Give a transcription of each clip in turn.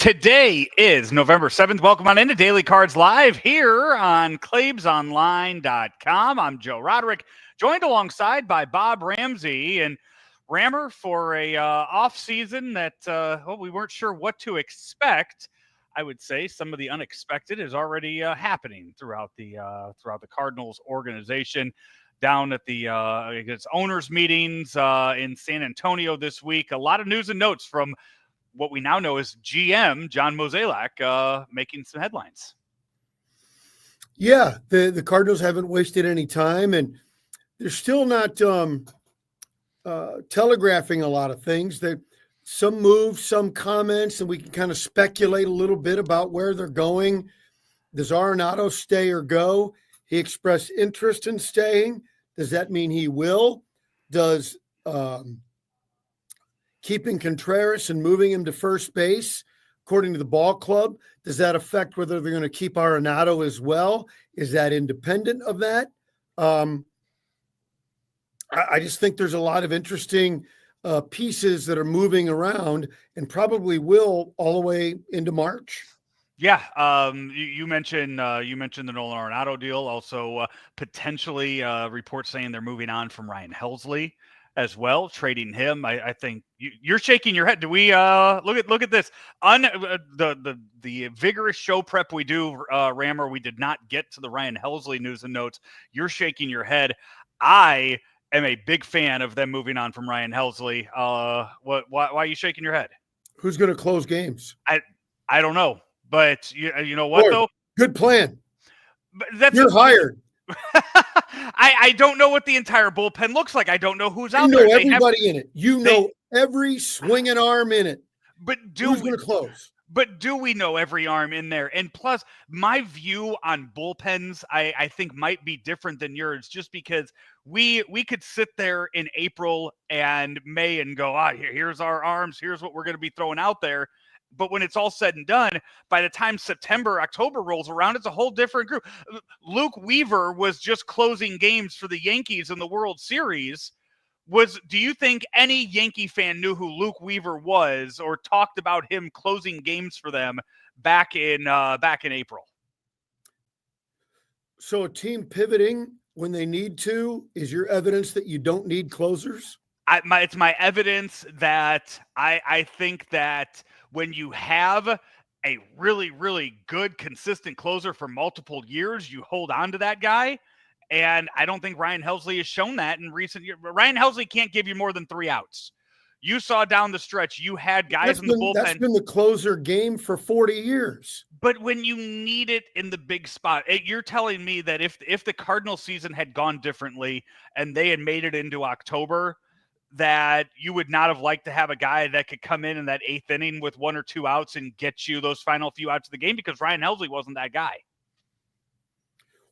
Today is November 7th. Welcome on into Daily Cards Live here on ClaibsOnline.com. I'm Joe Roderick, joined alongside by Bob Ramsey and Rammer for a off season that we weren't sure what to expect. I would say some of the unexpected is already happening throughout the Cardinals organization. Down at the owners meetings in San Antonio this week. A lot of news and notes from what we now know is GM John Mozeliak making some headlines. Yeah, the Cardinals haven't wasted any time, and they're still not telegraphing a lot of things. Some moves, some comments, and we can kind of speculate a little bit about where they're going. Does Arenado stay or go? He expressed interest in staying. Does that mean he will? Does keeping Contreras and moving him to first base, according to the ball club, does that affect whether they're going to keep Arenado as well? Is that independent of that? I just think there's a lot of interesting pieces that are moving around and probably will all the way into March. Yeah, you mentioned the Nolan Arenado deal. Also, potentially reports saying they're moving on from Ryan Helsey as well, trading him. I think you're shaking your head. Do we look at this? The vigorous show prep we do, Rammer. We did not get to the Ryan Helsey news and notes. You're shaking your head. I am a big fan of them moving on from Ryan Helsey. Why are you shaking your head? Who's going to close games? I don't know. But you know what, though? Good plan. You're hired. I don't know what the entire bullpen looks like. I don't know who's out there. You know everybody in it. You know every swinging arm in it. But who's going to close? But do we know every arm in there? And plus, my view on bullpens, I think, might be different than yours, just because we could sit there in April and May and go, here's our arms, here's what we're going to be throwing out there. But when it's all said and done, by the time September, October rolls around, it's a whole different group. Luke Weaver was just closing games for the Yankees in the World Series. Do you think any Yankee fan knew who Luke Weaver was or talked about him closing games for them back in April? So a team pivoting when they need to is your evidence that you don't need closers? It's my evidence that I think that when you have a really, really good, consistent closer for multiple years, you hold on to that guy. And I don't think Ryan Helsey has shown that in recent years. Ryan Helsey can't give you more than 3 outs. You saw down the stretch, you had guys in the bullpen. That's been the closer game for 40 years. But when you need it in the big spot, you're telling me that if the Cardinal season had gone differently and they had made it into October, that you would not have liked to have a guy that could come in that 8th inning with 1 or 2 outs and get you those final few outs of the game, because Ryan Helsey wasn't that guy.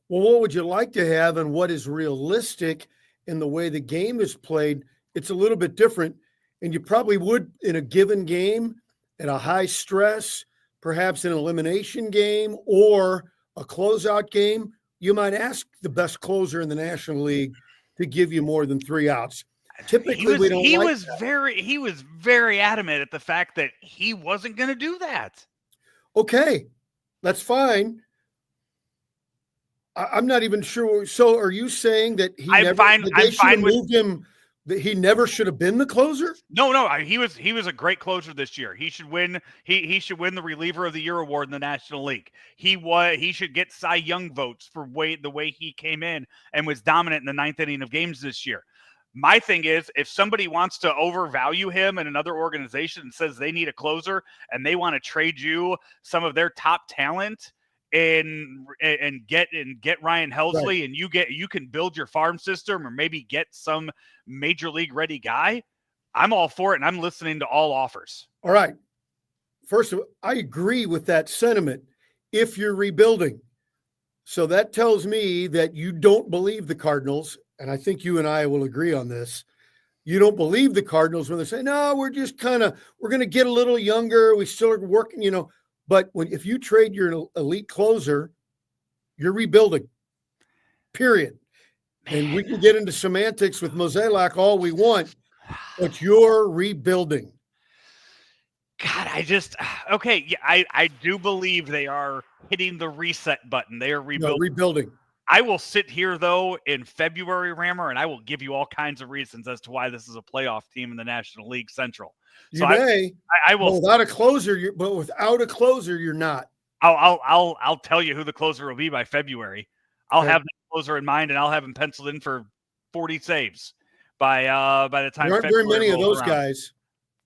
Well, what would you like to have and what is realistic in the way the game is played? It's a little bit different. And you probably would, in a given game, at a high stress, perhaps an elimination game or a closeout game, you might ask the best closer in the National League to give you more than 3 outs. Typically, we don't. He was very adamant at the fact that he wasn't going to do that. Okay, that's fine. I'm not even sure. So, are you saying that he moved him? That he never should have been the closer? No. He was a great closer this year. He should win. He should win the Reliever of the Year award in the National League. He should get Cy Young votes for the way he came in and was dominant in the 9th inning of games this year. My thing is, if somebody wants to overvalue him in another organization and says they need a closer and they want to trade you some of their top talent and get Ryan Helsey, right, and you can build your farm system or maybe get some major league ready guy, I'm all for it, and I'm listening to all offers. All right. First of all, I agree with that sentiment if you're rebuilding. So that tells me that you don't believe the Cardinals, and I think you and I will agree on this. You don't believe the Cardinals when they say, no, we're going to get a little younger. We still are working, But if you trade your elite closer, you're rebuilding, period. And we can get into semantics with Mozeliak all we want, but you're rebuilding. God, okay. Yeah, I do believe they are hitting the reset button. They are No, rebuilding. rebuilding. I will sit here, though, in February, Rammer, and I will give you all kinds of reasons as to why this is a playoff team in the National League Central. So You may, I will. but without a closer, you're not. I'll tell you who the closer will be by February. I'll Okay. have the closer in mind, and I'll have him penciled in for 40 saves by the time There aren't very February many of rolls those around. guys.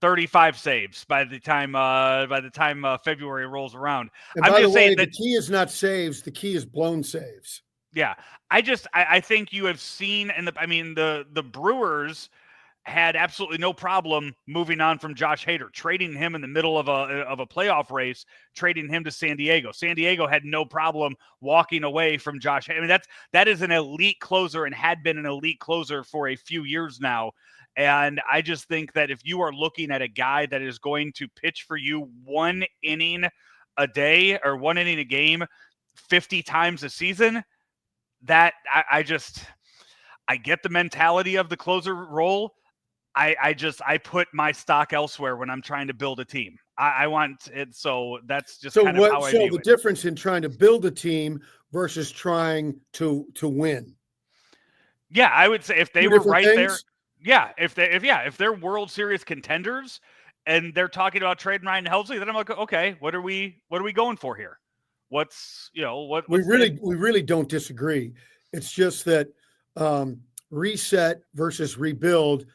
35 saves by the time February rolls around. And I'm by the just saying way, that the key is not saves. The key is blown saves. yeah. I think you have seen, and the Brewers had absolutely no problem moving on from Josh Hader, trading him in the middle of a playoff race, trading him to San Diego. San Diego had no problem walking away from Josh. I mean, that is an elite closer and had been an elite closer for a few years now. And I just think that if you are looking at a guy that is going to pitch for you 1 inning a day or 1 inning a game 50 times a season, that I get the mentality of the closer role. I put my stock elsewhere when I'm trying to build a team. I want it. So that's just kind of how I view it. So the difference in trying to build a team versus trying to win. Yeah, I would say if they Two were different right things? there, if they're World Series contenders and they're talking about trading Ryan Helsey, then I'm like, okay, what are we going for here? What's we really don't disagree. It's just that reset versus rebuild.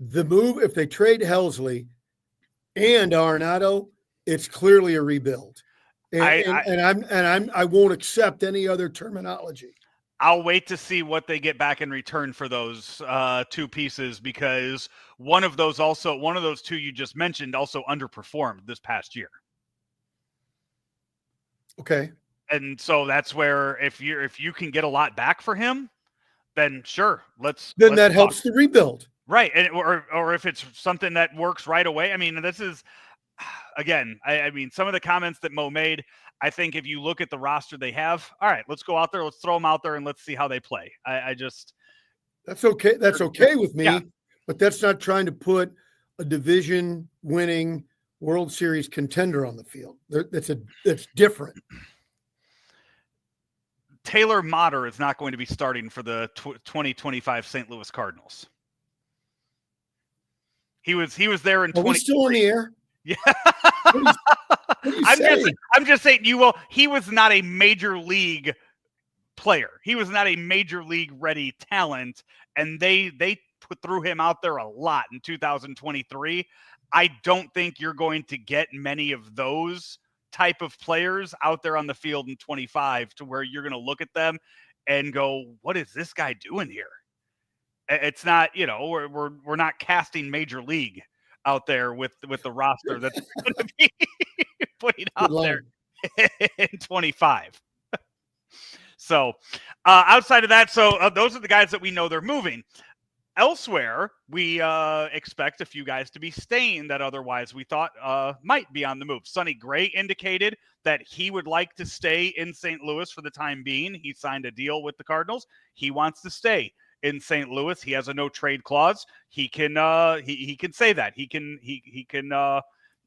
The move, if they trade Helsley and Arenado, it's clearly a rebuild. I won't accept any other terminology. I'll wait to see what they get back in return for those two pieces, because one of those two you just mentioned also underperformed this past year. Okay. And so that's where if you can get a lot back for him, then sure, let's that helps the rebuild. Right. And or if it's something that works right away. I mean, this is again, I mean, some of the comments that Mo made, I think if you look at the roster they have, all right, let's go out there, let's throw them out there and let's see how they play. That's okay. That's okay with me, yeah. But that's not trying to put a division winning World Series contender on the field. That's different. Taylor Motter is not going to be starting for the 2025 St. Louis Cardinals. He was there in 20. Are we still on the air? Yeah. What are you saying? I'm just saying he was not a major league player. He was not a major league ready talent, and they threw him out there a lot in 2023. I don't think you're going to get many of those type of players out there on the field in 25 to where you're going to look at them and go, what is this guy doing here? It's not, we're not casting major league out there with the roster that's going to be putting out there in 25. So outside of that, those are the guys that we know they're moving. Elsewhere, we expect a few guys to be staying that otherwise we thought might be on the move. Sonny Gray indicated that he would like to stay in St. Louis for the time being. He signed a deal with the Cardinals. He wants to stay in St. Louis. He has a no trade clause. He can say that. He can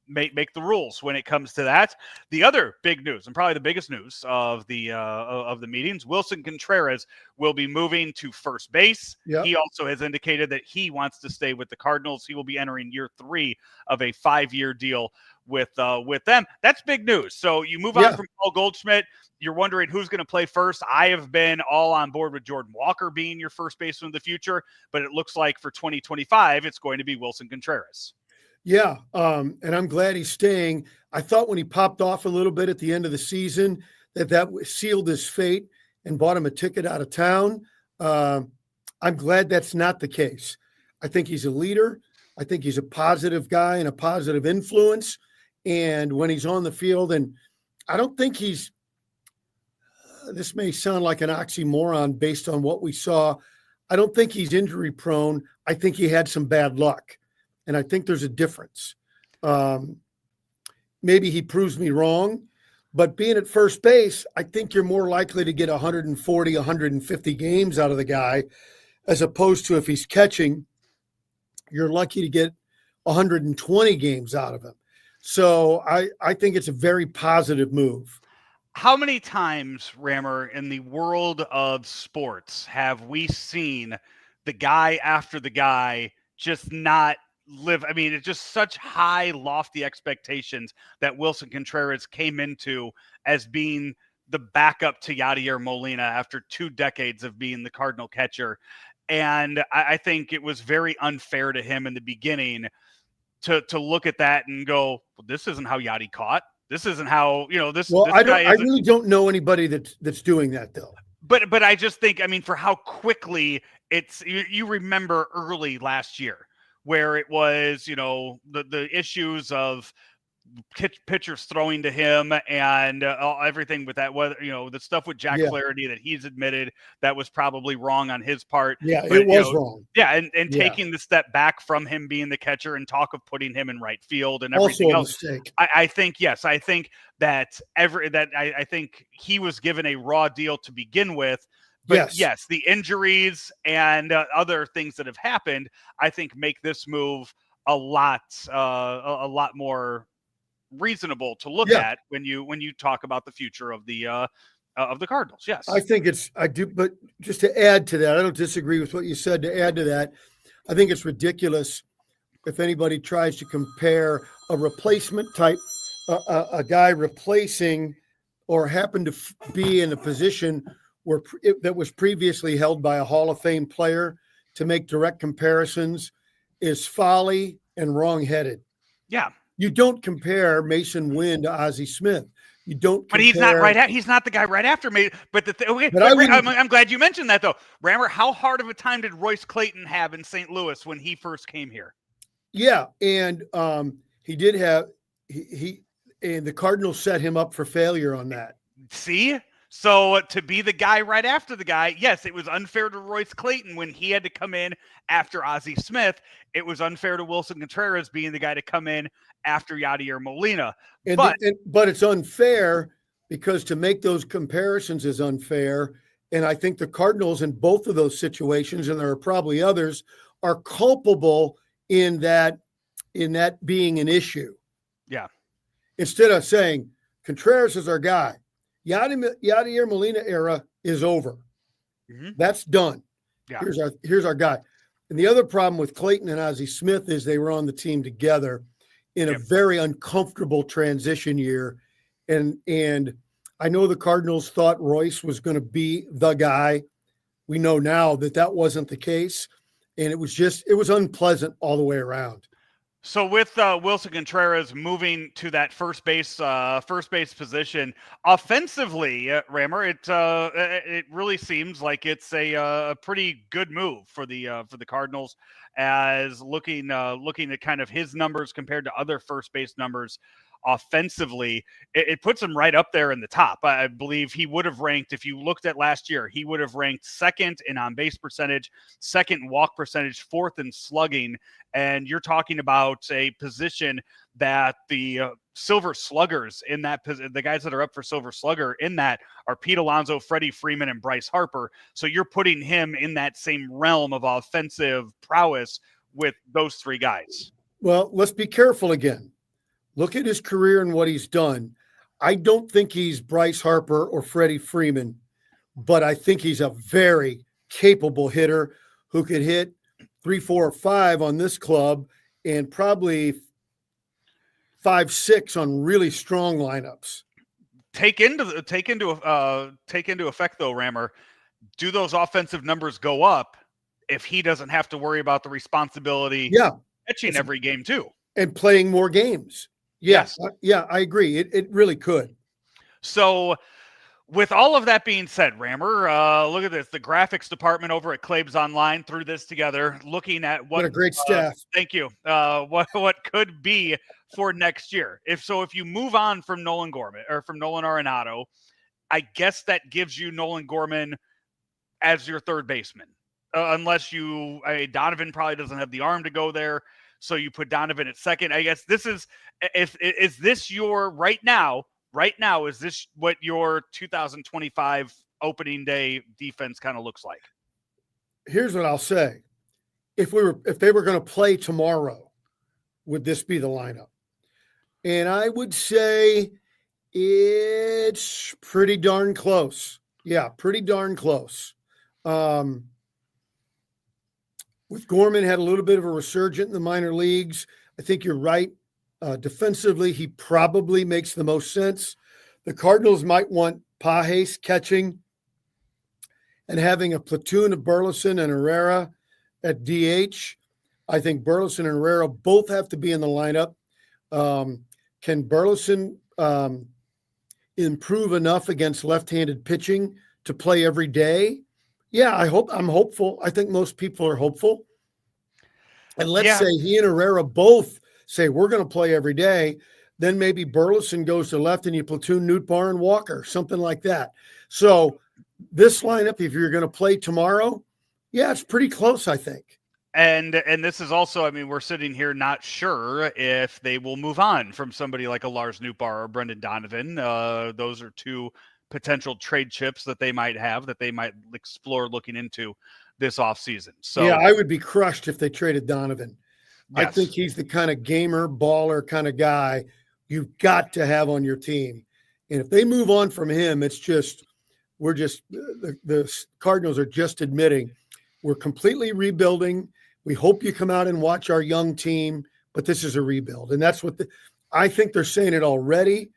make the rules when it comes to that. The other big news, and probably the biggest news of the meetings, Willson Contreras will be moving to first base. Yep. He also has indicated that he wants to stay with the Cardinals. He will be entering year 3 of a 5-year deal with them. That's big news. So you move on from Paul Goldschmidt. You're wondering who's going to play first. I have been all on board with Jordan Walker being your first baseman of the future, but it looks like for 2025, it's going to be Willson Contreras. Yeah, and I'm glad he's staying. I thought when he popped off a little bit at the end of the season that sealed his fate and bought him a ticket out of town. I'm glad that's not the case. I think he's a leader. I think he's a positive guy and a positive influence. And when he's on the field, and I don't think he's this may sound like an oxymoron based on what we saw. I don't think he's injury prone. I think he had some bad luck. And I think there's a difference. Maybe he proves me wrong, but being at first base, I think you're more likely to get 140, 150 games out of the guy, as opposed to if he's catching, you're lucky to get 120 games out of him. So I think it's a very positive move. How many times, Rammer, in the world of sports have we seen the guy after the guy just not live? I mean, it's just such high, lofty expectations that Willson Contreras came into as being the backup to Yadier Molina after 2 decades of being the Cardinal catcher. And I think it was very unfair to him in the beginning to look at that and go, well, this isn't how Yadi caught. This isn't how, this Well, this guy I isn't. really don't know anybody that's doing that though. But I just think, I mean, for how quickly you remember early last year where it was, the issues of pitchers throwing to him and everything with that, whether the stuff with Jack Flaherty that he's admitted that was probably wrong on his part. Yeah, but, it was wrong. Yeah, and taking the step back from him being the catcher and talk of putting him in right field and everything also a else. Mistake. I think yes, I think that I think he was given a raw deal to begin with. But yes, the injuries and other things that have happened, I think, make this move a lot more reasonable to look at when you talk about the future of the Cardinals. Yes, I think I do, but just to add to that, I don't disagree with what you said. To add to that, I think it's ridiculous if anybody tries to compare a replacement type, a guy replacing or happened to be in a position that was previously held by a Hall of Fame player, to make direct comparisons is folly and wrong-headed. Yeah. You don't compare Mason Wynn to Ozzie Smith. You don't. But he's not he's not the guy right after me. But I'm glad you mentioned that though. Rammer, how hard of a time did Royce Clayton have in St. Louis when he first came here? Yeah, and he did have and the Cardinals set him up for failure on that. See? So to be the guy right after the guy, yes, it was unfair to Royce Clayton when he had to come in after Ozzie Smith. It was unfair to Willson Contreras being the guy to come in after Yadier Molina. But it's unfair because to make those comparisons is unfair. And I think the Cardinals in both of those situations, and there are probably others, are culpable in that being an issue. Yeah. Instead of saying Contreras is our guy, Yadier Molina era is over. Mm-hmm. That's done. Yeah. Here's our guy. And the other problem with Clayton and Ozzie Smith is they were on the team together in a very uncomfortable transition year. And I know the Cardinals thought Royce was going to be the guy. We know now that wasn't the case. And it was unpleasant all the way around. So with Willson Contreras moving to that first base position, offensively, Rammer, it really seems like it's a pretty good move for the Cardinals, as looking at kind of his numbers compared to other first base numbers. Offensively, it puts him right up there in the top. I believe he would have ranked, if you looked at last year, he would have ranked second in on-base percentage, second in walk percentage, fourth in slugging. And you're talking about a position that the Silver Sluggers in that the guys that are up for Silver Slugger in that are Pete Alonso, Freddie Freeman, and Bryce Harper. So you're putting him in that same realm of offensive prowess with those three guys. Well, let's be careful again. Look at his career and what he's done. I don't think he's Bryce Harper or Freddie Freeman, but I think he's a very capable hitter who could hit 3, 4, or 5 on this club and probably 5, 6 on really strong lineups. Take into effect though, Rammer. Do those offensive numbers go up if he doesn't have to worry about the responsibility catching every game too and playing more games? Yes. Yeah, I agree. It really could. So with all of that being said, Rammer, look at this. The graphics department over at Claibs Online threw this together, looking at what a great staff. Thank you. What could be for next year. If you move on from Nolan Gorman or from Nolan Arenado, I guess that gives you Nolan Gorman as your third baseman. Unless Donovan probably doesn't have the arm to go there. So you put Donovan at second. I guess this is this your right now, is this what your 2025 opening day defense kind of looks like? Here's what I'll say. If they were going to play tomorrow, would this be the lineup? And I would say it's pretty darn close. Yeah, pretty darn close. With Gorman had a little bit of a resurgent in the minor leagues. I think you're right. Defensively, he probably makes the most sense. The Cardinals might want Pages catching and having a platoon of Burleson and Herrera at DH. I think Burleson and Herrera both have to be in the lineup. Can Burleson improve enough against left-handed pitching to play every day? Yeah, I'm hopeful. I think most people are hopeful. And let's say he and Herrera both say we're going to play every day. Then maybe Burleson goes to left and you platoon Nootbaar and Walker, something like that. So this lineup, if you're going to play tomorrow, yeah, it's pretty close, I think. And this is also, I mean, we're sitting here not sure if they will move on from somebody like a Lars Nootbaar or Brendan Donovan. Those are two potential trade chips that they might have that they might explore looking into this offseason. So yeah, I would be crushed if they traded Donovan. Yes. I think he's the kind of gamer, baller kind of guy you've got to have on your team. And if they move on from him, it's just the Cardinals are just admitting we're completely rebuilding. We hope you come out and watch our young team, but this is a rebuild. And that's what I think they're saying it already.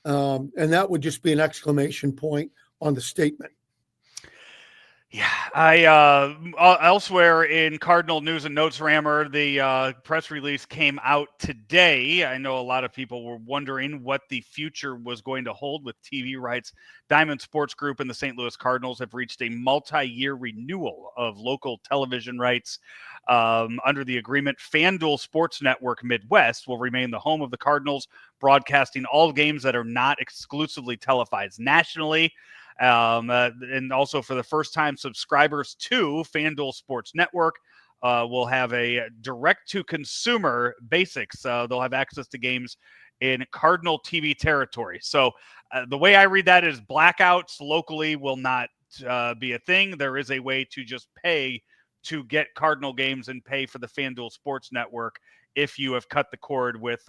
And that would just be an exclamation point on the statement. Yeah, elsewhere in Cardinal news and notes, Rammer, the press release came out today. I know a lot of people were wondering what the future was going to hold with TV rights. Diamond Sports Group and the St. Louis Cardinals have reached a multi-year renewal of local television rights. Under the agreement, FanDuel Sports Network Midwest will remain the home of the Cardinals, broadcasting all games that are not exclusively televised nationally. And also for the first time, subscribers to FanDuel Sports Network will have a direct-to-consumer basics. They'll have access to games in Cardinal TV territory. So the way I read that is blackouts locally will not be a thing. There is a way to just pay to get Cardinal games and pay for the FanDuel Sports Network if you have cut the cord with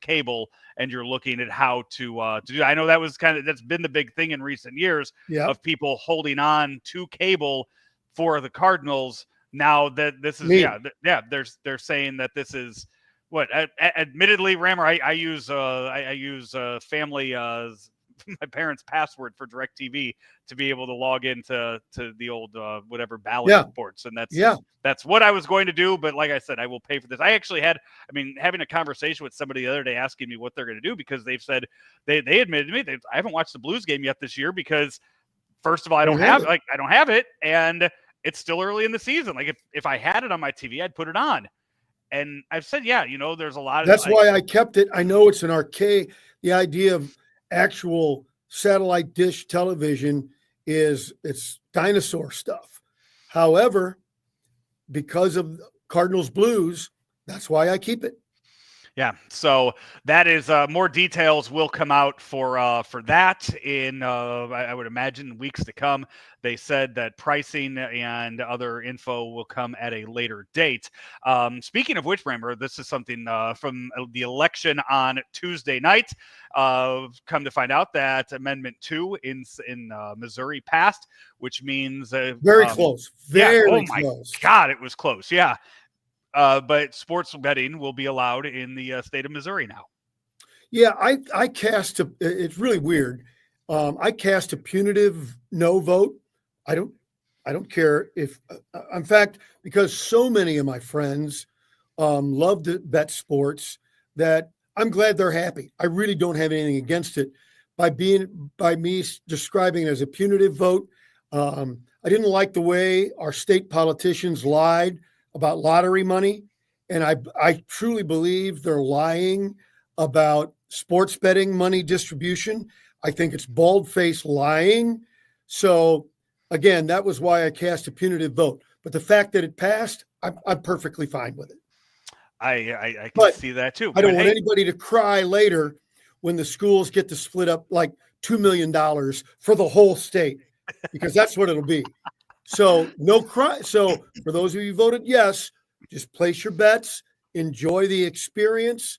cable and you're looking at how to do. I know that's been the big thing in recent years of people holding on to cable for the Cardinals. Now that this is they're saying that this is what admittedly, Rammer, I use family my parents' password for DirecTV to be able to log into the old whatever Bally Sports, and that's what I was going to do. But like I said, I will pay for this. I actually having a conversation with somebody the other day asking me what they're going to do because they've said they admitted to me I haven't watched the Blues game yet this year because first of all I don't have it, and it's still early in the season. Like if I had it on my TV, I'd put it on. And I've said, there's a lot of that's why I kept it. I know it's an archaic. The idea of actual satellite dish television it's dinosaur stuff. However, because of Cardinals Blues, that's why I keep it. Yeah, so that is more details will come out for that in I would imagine weeks to come. They said that pricing and other info will come at a later date. Speaking of which, remember, this is something from the election on Tuesday night. Come to find out that Amendment 2 in Missouri passed, which means very close. Very close. My God, it was close. Yeah. But sports betting will be allowed in the state of Missouri now. Yeah, I cast it's really weird. I cast a punitive no vote. I don't care if, in fact, because so many of my friends love to bet sports that I'm glad they're happy. I really don't have anything against it. By me describing it as a punitive vote, I didn't like the way our state politicians lied about lottery money. And I truly believe they're lying about sports betting money distribution. I think it's bald-faced lying. So again, that was why I cast a punitive vote. But the fact that it passed, I'm perfectly fine with it. I can see that too. I don't want anybody to cry later when the schools get to split up like $2 million for the whole state, because that's what it'll be. So no cry. So for those of you who voted yes, just place your bets, enjoy the experience.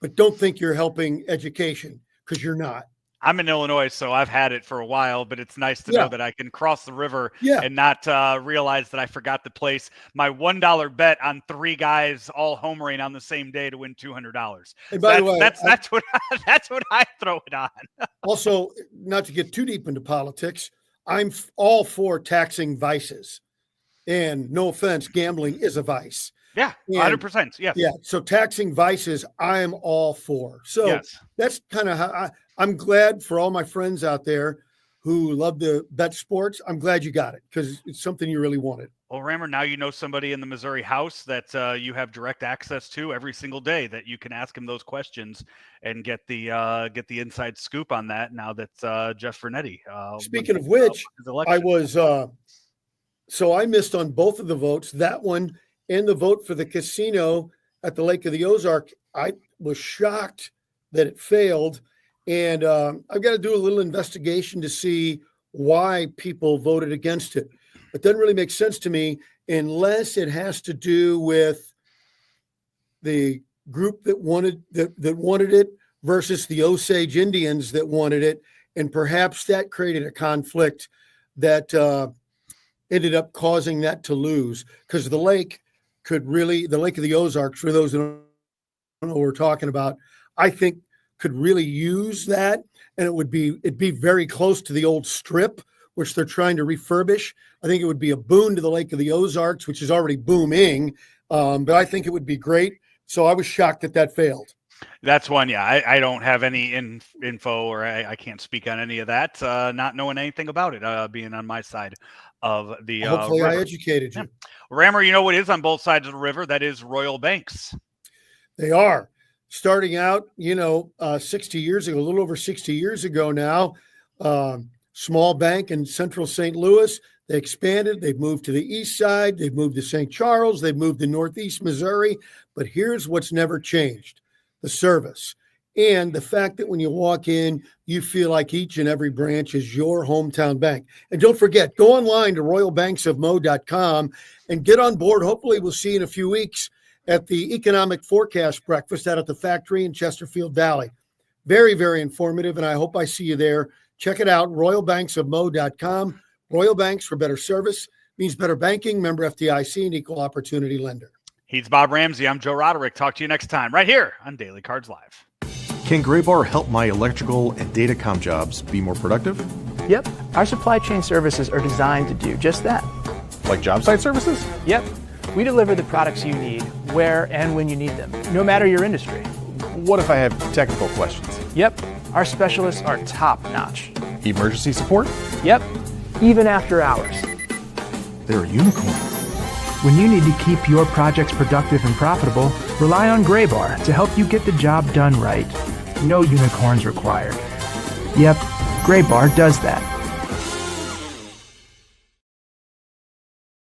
but don't think you're helping education, because you're not. I'm in Illinois, so I've had it for a while, but it's nice to know that I can cross the river and not realize that I forgot to place my $1 bet on 3 guys all homering on the same day to win $200. And by the way, that's what I throw it on. Also, not to get too deep into politics, I'm all for taxing vices. And no offense, gambling is a vice. Yeah, 100%. Yes. Yeah. So taxing vices, I am all for. So that's kind of how I'm glad for all my friends out there who love to bet sports. I'm glad you got it, because it's something you really wanted. Well, Rammer, now you know somebody in the Missouri House that you have direct access to every single day, that you can ask him those questions and get the inside scoop on that. Now that Jeff Vernetti. Speaking of which, I was so I missed on both of the votes, that one and the vote for the casino at the Lake of the Ozark. I was shocked that it failed. And I've got to do a little investigation to see why people voted against it. It doesn't really make sense to me unless it has to do with the group that wanted it versus the Osage Indians that wanted it. And perhaps that created a conflict that ended up causing that to lose, because the lake of the Ozarks, for those who don't know what we're talking about, I think could really use that. And it'd be very close to the old strip, which they're trying to refurbish. I think it would be a boon to the Lake of the Ozarks, which is already booming. But I think it would be great. So I was shocked that failed. That's one. Yeah. I don't have any info, or I can't speak on any of that. Not knowing anything about it, being on my side of the hopefully river. I educated you. Yeah. Rammer, you know what is on both sides of the river? That is Royal Banks. They are. Starting out, 60 years ago, a little over 60 years ago now, small bank in central St. Louis. They expanded. They've moved to the east side. They've moved to St. Charles. They've moved to northeast Missouri. But here's what's never changed: the service. And the fact that when you walk in, you feel like each and every branch is your hometown bank. And don't forget, go online to royalbanksofmo.com and get on board. Hopefully we'll see you in a few weeks at the Economic Forecast Breakfast out at the factory in Chesterfield Valley. Very, very informative, and I hope I see you there. Check it out, royalbanksofmo.com. Royal Banks, for better service, means better banking. Member FDIC, and equal opportunity lender. He's Bob Ramsey. I'm Joe Roderick. Talk to you next time right here on Daily Cards Live. Can Graybar help my electrical and datacom jobs be more productive? Yep. Our supply chain services are designed to do just that. Like job site services? Yep. We deliver the products you need where and when you need them, no matter your industry. What if I have technical questions? Yep. Our specialists are top-notch. Emergency support? Yep. Even after hours. They're a unicorn. When you need to keep your projects productive and profitable, rely on Graybar to help you get the job done right. No unicorns required. Yep, Graybar does that.